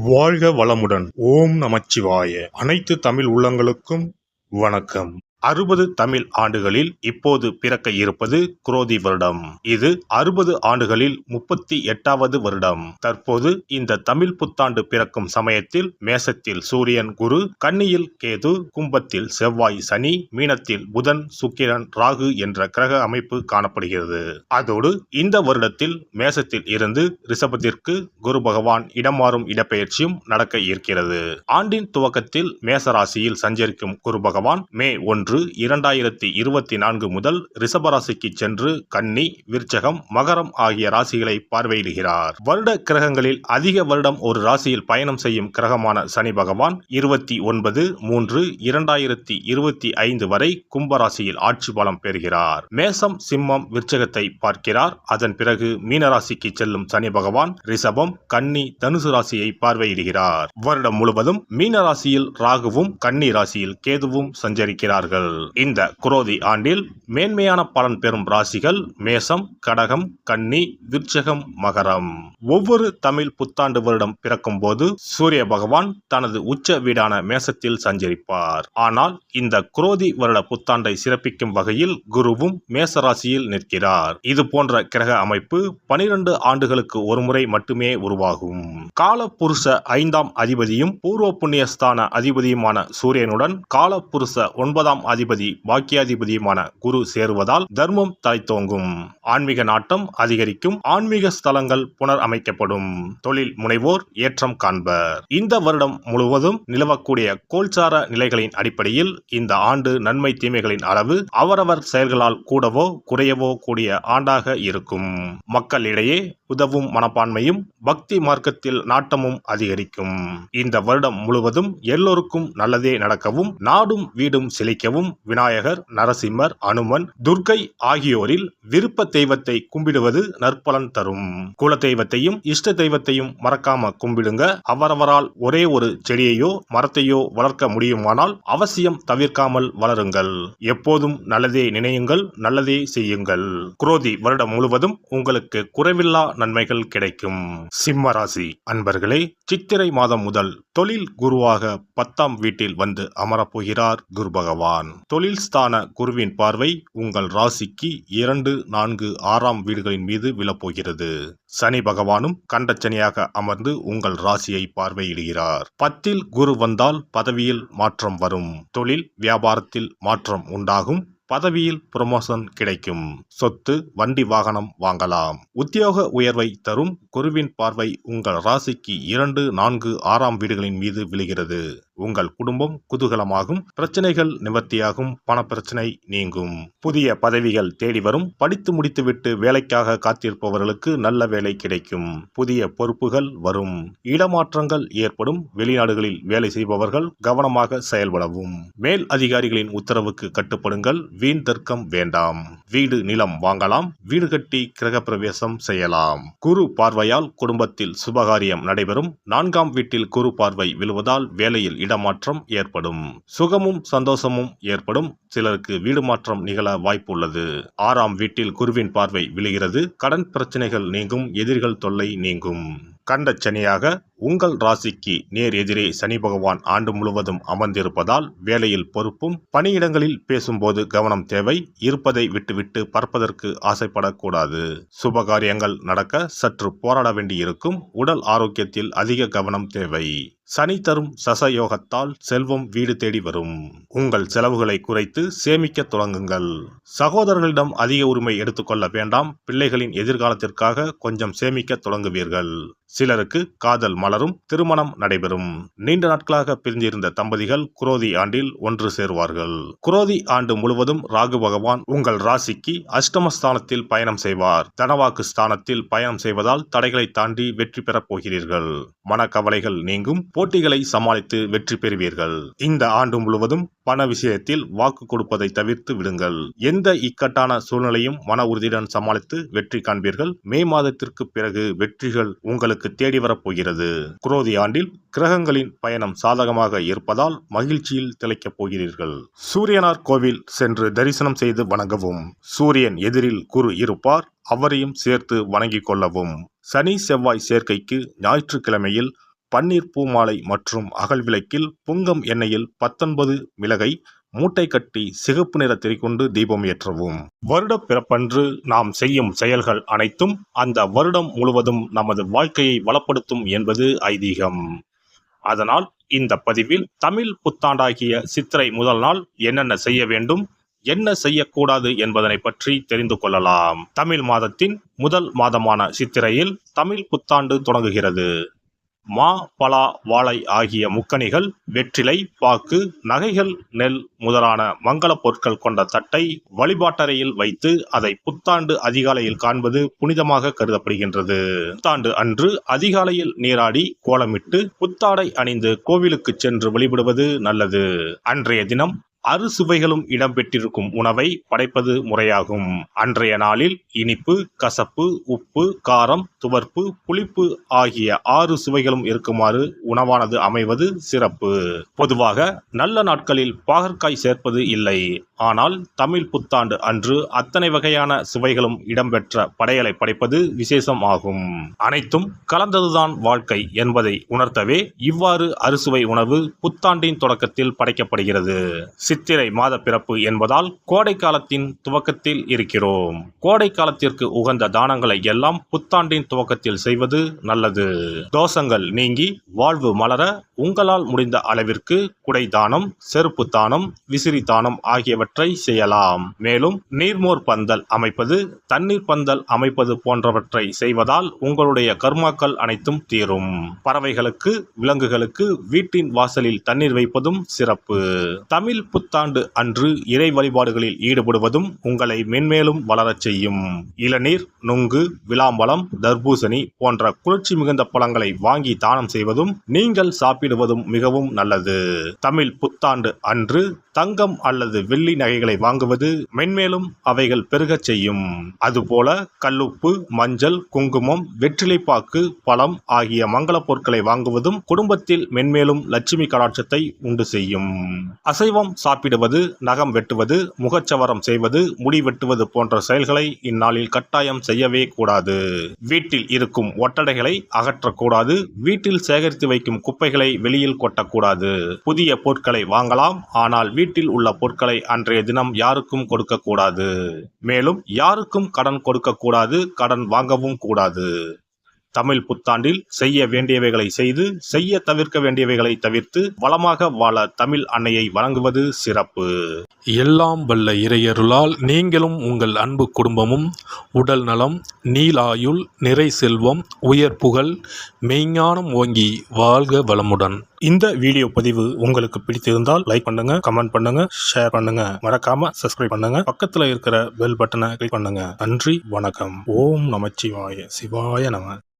வாழ்க வளமுடன். ஓம் நமச்சிவாய. அனைத்து தமிழ் உள்ளங்களுக்கும் வணக்கம். 60 தமிழ் ஆண்டுகளில் இப்போது பிறக்க இருப்பது குரோதி வருடம். இது 60 ஆண்டுகளில் 38வது வருடம். தற்போது இந்த தமிழ் புத்தாண்டு பிறக்கும் சமயத்தில் மேசத்தில் சூரியன் குரு, கன்னியில் கேது, கும்பத்தில் செவ்வாய் சனி, மீனத்தில் புதன் சுக்கிரன் ராகு என்ற கிரக அமைப்பு காணப்படுகிறது. அதோடு இந்த வருடத்தில் மேசத்தில் இருந்து ரிஷபத்திற்கு குரு பகவான் இடமாறும் இடப்பெயர்ச்சியும் நடக்க இருக்கிறது. ஆண்டின் துவக்கத்தில் மேசராசியில் சஞ்சரிக்கும் குரு பகவான் மே 1, 2024 முதல் ரிஷபராசிக்கு சென்று கன்னி, விருச்சகம், மகரம் ஆகிய ராசிகளை பார்வையிடுகிறார். வருட கிரகங்களில் அதிக வருடம் ஒரு ராசியில் பயணம் செய்யும் கிரகமான சனி பகவான் 29/3/2025 வரை கும்பராசியில் ஆட்சி பலம் பெறுகிறார். மேசம், சிம்மம், விருச்சகத்தை பார்க்கிறார். அதன் பிறகு மீனராசிக்கு செல்லும் சனி பகவான் ரிஷபம், கன்னி, தனுசு ராசியை பார்வையிடுகிறார். வருடம் முழுவதும் மீனராசியில் ராகுவும் கன்னி ராசியில் கேதுவும் சஞ்சரிக்கிறார்கள். இந்த குரோதி ஆண்டில் மேன்மையான பலன் பெறும் ராசிகள் மேசம், கடகம், கன்னி, விருச்சகம், மகரம். ஒவ்வொரு தமிழ் புத்தாண்டு வருடம் பிறக்கும் போது சூரிய பகவான் தனது உச்ச வீடான மேசத்தில் சஞ்சரிப்பார். ஆனால் இந்த குரோதி வருட புத்தாண்டை சிறப்பிக்கும் வகையில் குருவும் மேசராசியில் நிற்கிறார். இது போன்ற கிரக அமைப்பு 12 ஆண்டுகளுக்கு ஒருமுறை மட்டுமே உருவாகும். கால புருஷ 5ஆம் அதிபதியும் பூர்வ புண்ணியஸ்தான அதிபதியுமான சூரியனுடன் கால புருஷ 9ஆம் அதிபதி பாக்கியாதிபதியுமான குரு சேருவதால் தர்மம் தலைத்தோங்கும், ஆன்மீக நாட்டம் அதிகரிக்கும், ஆன்மீக ஸ்தலங்கள் புனர் அமைக்கப்படும், தொழில் முனைவோர் ஏற்றம் காண்பர். இந்த வருடம் முழுவதும் நிலவக்கூடிய கோல்சார நிலைகளின் அடிப்படையில் இந்த ஆண்டு நன்மை தீமைகளின் அளவு அவரவர் செயல்களால் கூடவோ குறையவோ கூடிய ஆண்டாக இருக்கும். மக்களிடையே உதவும் மனப்பான்மையும் பக்தி மார்க்கத்தில் நாட்டமும் அதிகரிக்கும். இந்த வருடம் முழுவதும் எல்லோருக்கும் நல்லதே நடக்கவும், நாடும் வீடும் செழிக்கவும் விநாயகர், நரசிம்மர், அனுமன், துர்க்கை ஆகியோரில் விருப்ப தெய்வத்தை கும்பிடுவது நற்பலன் தரும். குல தெய்வத்தையும் இஷ்ட தெய்வத்தையும் மறக்காம கும்பிடுங்க. அவரவரால் ஒரே ஒரு செடியையோ மரத்தையோ வளர்க்க முடியுமானால் அவசியம் தவிர்க்காமல் வளருங்கள். எப்போதும் நல்லதே நினையுங்கள், நல்லதே செய்யுங்கள். குரோதி வருடம் முழுவதும் உங்களுக்கு குறைவில்லா நன்மைகள் கிடைக்கும். சிம்ம ராசி அன்பர்களே, சித்திரை மாதம் முதல் தொழில் குருவாக 10ஆம் வீட்டில் வந்து அமரப்போகிறார் குரு பகவான். தொழில் ஸ்தான குருவின் பார்வை உங்கள் ராசிக்கு 2, 4, 6ஆம் வீடுகளின் மீது விழப்போகிறது. சனி பகவானும் கண்டச்சனியாக அமர்ந்து உங்கள் ராசியை பார்வையிடுகிறார். 10இல் குரு வந்தால் பதவியில் மாற்றம் வரும், தொழில் வியாபாரத்தில் மாற்றம் உண்டாகும், பதவியில் புரமோஷன் கிடைக்கும், சொத்து வண்டி வாகனம் வாங்கலாம். உத்தியோக உயர்வை தரும் குருவின் பார்வை உங்கள் ராசிக்கு 2, 4, 6ஆம் வீடுகளின் மீது விழுகிறது. உங்கள் குடும்பம் குதூகலமாகும், பிரச்சனைகள் நிவர்த்தியாகும், பண பிரச்சனை நீங்கும், புதிய பதவிகள் தேடி வரும், படித்து முடித்துவிட்டு வேலைக்காக காத்திருப்பவர்களுக்கு நல்ல வேலை கிடைக்கும், புதிய பொறுப்புகள் வரும், இடமாற்றங்கள் ஏற்படும், வெளிநாடுகளில் வேலை செய்பவர்கள் கவனமாக செயல்படவும், மேல் அதிகாரிகளின் உத்தரவுக்கு கட்டுப்படுங்கள், வீண் தர்க்கம் வேண்டாம், வீடு நிலம் வாங்கலாம், வீடு கட்டி கிரக பிரவேசம் செய்யலாம். குரு பார்வையால் குடும்பத்தில் சுபகாரியம் நடைபெறும். 4ஆம் வீட்டில் குரு பார்வை விழுவதால் வேலையில் இடமாற்றம் ஏற்படும், சுகமும் சந்தோஷமும் ஏற்படும். சிலருக்கு வீடு மாற்றம் நிகழ வாய்ப்பு உள்ளது. 6ஆம் வீட்டில் குருவின் பார்வை விழுகிறது. கடன் பிரச்சனைகள் நீங்கும், எதிரிகள் தொல்லை நீங்கும். கண்டச்சனியாக உங்கள் ராசிக்கு நேர் எதிரே சனி பகவான் ஆண்டு முழுவதும் அமர்ந்திருப்பதால் வேலையில் பொறுப்பும், பணியிடங்களில் பேசும்போது கவனம் தேவை. இருப்பதை விட்டுவிட்டு பறப்பதற்கு ஆசைப்படக்கூடாது. சுபகாரியங்கள் நடக்க சற்று போராட வேண்டியிருக்கும். உடல் ஆரோக்கியத்தில் அதிக கவனம் தேவை. சனி தரும் சசயோகத்தால் செல்வம் வீடு தேடி வரும். உங்கள் செலவுகளை குறைத்து சேமிக்க தொடங்குங்கள். சகோதரர்களிடம் அதிக உரிமை எடுத்துக்கொள்ள வேண்டாம். பிள்ளைகளின் எதிர்காலத்திற்காக கொஞ்சம் சேமிக்க தொடங்குவீர்கள். சிலருக்கு காதல் மலரும், திருமணம் நடைபெறும். நீண்ட நாட்களாக பிரிந்திருந்த தம்பதிகள் குரோதி ஆண்டில் ஒன்று சேருவார்கள். குரோதி ஆண்டு முழுவதும் ராகு பகவான் உங்கள் ராசிக்கு அஷ்டமஸ்தானத்தில் பயணம் செய்வார். தனவாக்கு ஸ்தானத்தில் பயணம் செய்வதால் தடைகளை தாண்டி வெற்றி பெறப் போகிறீர்கள். மனக்கவலைகள் நீங்கும், போட்டிகளை சமாளித்து வெற்றி பெறுவீர்கள். இந்த ஆண்டு முழுவதும் பண விஷயத்தில் வாக்கு கொடுப்பதை தவிர்த்து விடுங்கள். எந்த இக்கட்டான சூழ்நிலையும் மன உறுதியுடன் சமாளித்து வெற்றி காண்பீர்கள். மே மாதத்திற்கு பிறகு வெற்றிகள் உங்களுக்கு தேடி வரப்போகிறது. குரோதி ஆண்டில் கிரகங்களின் பயணம் சாதகமாக இருப்பதால் மகிழ்ச்சியில் திளைக்கப் போகிறீர்கள். சூரியனார் கோவில் சென்று தரிசனம் செய்து வணங்கவும். சூரியன் எதிரில் குரு இருப்பார், அவரையும் சேர்த்து வணங்கிக் கொள்ளவும். சனி செவ்வாய் சேர்க்கைக்கு ஞாயிற்றுக்கிழமையில் பன்னீர் பூமாலை மற்றும் அகல் விளக்கில் புங்கம் எண்ணெயில் 19 மிளகை மூட்டை கட்டி சிகப்பு நிற திரி கொண்டு தீபம் ஏற்றவும். வருட பிறப்பன்று நாம் செய்யும் செயல்கள் அனைத்தும் அந்த வருடம் முழுவதும் நமது வாழ்க்கையை வளப்படுத்தும் என்பது ஐதீகம். அதனால் இந்த பதிவில் தமிழ் புத்தாண்டாகிய சித்திரை முதல் நாள் என்னென்ன செய்ய வேண்டும், என்ன செய்யக்கூடாது என்பதனை பற்றி தெரிந்து கொள்ளலாம். தமிழ் மாதத்தின் முதல் மாதமான சித்திரையில் தமிழ் புத்தாண்டு தொடங்குகிறது. மா, பலா, வாழை ஆகிய முக்கணிகள், வெற்றிலை, பாக்கு, நகைகள், நெல் முதலான மங்கள பொருட்கள் கொண்ட தட்டை வழிபாட்டறையில் வைத்து அதை புத்தாண்டு அதிகாலையில் காண்பது புனிதமாக கருதப்படுகின்றது. புத்தாண்டு அன்று அதிகாலையில் நீராடி கோலமிட்டு புத்தாடை அணிந்து கோவிலுக்கு சென்று வழிபடுவது நல்லது. அன்றைய தினம் அறுசுவைகளும் இடம்பெற்றிருக்கும் உணவை படைப்பது முறையாகும். அன்றைய நாளில் இனிப்பு, கசப்பு, உப்பு, காரம், துவர்ப்பு, புளிப்பு ஆகிய 6 சுவைகளும் இருக்குமாறு உணவானது அமைவது சிறப்பு. பொதுவாக நல்ல நாட்களில் பாகற்காய் சேர்ப்பது இல்லை. ஆனால் தமிழ் புத்தாண்டு அன்று அத்தனை வகையான சுவைகளும் இடம்பெற்ற படையலை படைப்பது விசேஷம் ஆகும். அனைத்தும் கலந்ததுதான் வாழ்க்கை என்பதை உணர்த்தவே இவ்வாறு அறுசுவை உணவு புத்தாண்டின் தொடக்கத்தில் படைக்கப்படுகிறது. சித்திரை மாத பிறப்பு என்பதால் கோடை காலத்தின் துவக்கத்தில் இருக்கிறோம். கோடை காலத்திற்கு உகந்த தானங்களை எல்லாம் புத்தாண்டின் துவக்கத்தில் செய்வது நல்லது. தோஷங்கள் நீங்கி வாழ்வு மலர உங்களால் முடிந்த அளவிற்கு குடை தானம், செருப்பு தானம், விசிறி தானம் ஆகியவற்றை செய்யலாம். மேலும் நீர்மோர் பந்தல் அமைப்பது, தண்ணீர் பந்தல் அமைப்பது போன்றவற்றை செய்வதால் உங்களுடைய கர்மாக்கள் அனைத்தும் தீரும். பறவைகளுக்கு, விலங்குகளுக்கு வீட்டின் வாசலில் தண்ணீர் வைப்பதும் சிறப்பு. தமிழ் புத்தாண்டு அன்று இறை வழிபாடுகளில் ஈடுபடுவதும் உங்களை மென்மேலும் வளரச் செய்யும். இளநீர், நுங்கு, விளாம்பழம், தர்பூசணி போன்ற குளிர்ச்சி மிகுந்த பழங்களை வாங்கி தானம் செய்வதும் நீங்கள் சாப்பிடுவதும் மிகவும் நல்லது. தமிழ் புத்தாண்டு அன்று தங்கம் அல்லது வெள்ளி நகைகளை வாங்குவது மென்மேலும் அவைகள் பெருகச் செய்யும். அதுபோல கல்லுப்பு, மஞ்சள், குங்குமம், வெற்றிலைப்பாக்கு, பழம் ஆகிய மங்கள பொருட்களை வாங்குவதும் குடும்பத்தில் மென்மேலும் லட்சுமி கடாட்சத்தை உண்டு செய்யும். அசைவம் சாப்பிடுவது, நகம் வெட்டுவது, முகச்சவரம் செய்வது, முடி வெட்டுவது போன்ற செயல்களை இந்நாளில் கட்டாயம் செய்யவே கூடாது. வீட்டில் இருக்கும் ஒட்டடைகளை அகற்றக்கூடாது. வீட்டில் சேகரித்து வைக்கும் குப்பைகளை வெளியில் கொட்டக்கூடாது. புதிய பொருட்களை வாங்கலாம், ஆனால் வீட்டில் உள்ள பொருட்களை அன்றைய தினம் யாருக்கும் கொடுக்க கூடாது. மேலும் யாருக்கும் கடன் கொடுக்க கூடாது, கடன் வாங்கவும் கூடாது. தமிழ் புத்தாண்டில் செய்ய வேண்டியவைகளை செய்து, செய்ய தவிர்க்க வேண்டியவைகளை தவிர்த்து வளமாக வாழ தமிழ் அன்னையை வணங்குவது சிறப்பு. எல்லாம் வல்ல இறையருளால் நீங்களும் உங்கள் அன்பு குடும்பமும் உடல் நலம், நீலாயுள், நிறை செல்வம், உயர் புகழ், மெய்ஞானம் ஓங்கி வாழ்க வளமுடன். இந்த வீடியோ பதிவு உங்களுக்கு பிடித்திருந்தால் லைக் பண்ணுங்க, கமெண்ட் பண்ணுங்க, ஷேர் பண்ணுங்க, மறக்காம சப்ஸ்கிரைப் பண்ணுங்க, பக்கத்துல இருக்கிற பெல் பட்டனை கிளிக் பண்ணுங்க. நன்றி, வணக்கம். ஓம் நமச்சிவாய, சிவாய நம.